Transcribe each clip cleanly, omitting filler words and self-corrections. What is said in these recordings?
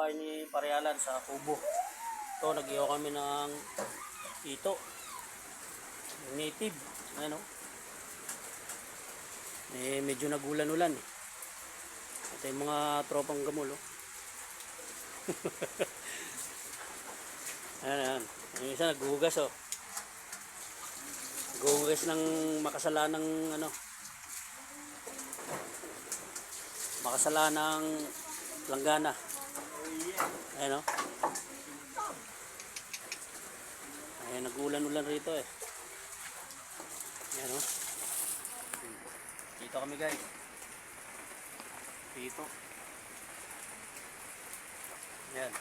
bahay ni Parealan sa Kubo. Ito, nag-ihaw kami ng ito. Native. Ano? Medyo nagulan-ulan eh. Ito yung mga tropang gamol. Oh. Ayan. Yung isa naghuhugas oh. Naghuhugas ng makasalanang ano. Makasalanang langgana. Ayan oh. Ayan, nagulan-ulan rito eh. Ayan oh. Dito kami guys. Dito. Ayan.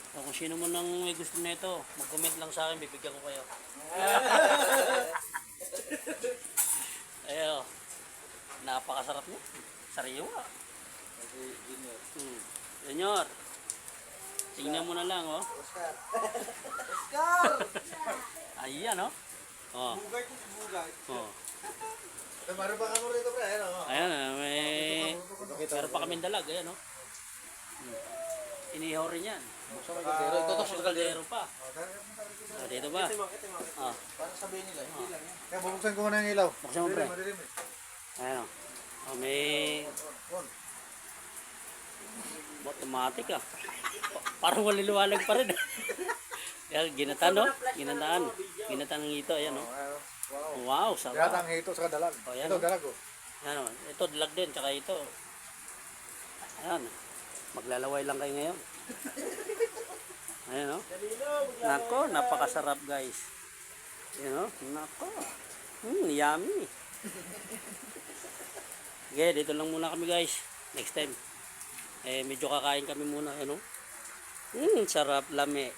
So, kung sino man ang may gusto nito, mag-comment lang sa akin, bibigyan ko kayo. Ayo. Napakasarap niya. Sariwa. Junior. Tingnan mo na lang, oh. Oscar! Ayan, oh. Oh. Bugay ko si Bugay. Oh. Meron pa kamo rito pre, ayan o. Ayan, may... Meron pa kaming dalag, ayan, oh. Inihaw rin yan. Buksan mo yung kaldero. Ito to sa Kaldero pa. Ah, dito ba? Ah. Para sabihin nila, hindi lang yan. Kaya bubuksan ko muna yung ilaw. Buksan mo, pre. Ayan, oh. Oh, may... Automatic, ah. Parang waliliwalag pa rin. Yan, ginataan, no? Ginataan ng ito, ayan, no? Wow, sarap. Ginatang hito sa dalag. Oh, yan, Ito oh. dalag o. Yan, oh. Ito, dalag din, tsaka ito. Ayan. Maglalaway lang kayo ngayon. Ayan, no? Nako, napakasarap, guys. Ayan, no? Nako. Yummy. Okay, dito lang muna kami, guys. Next time. Medyo kakain kami muna, ano? Sarap, lami.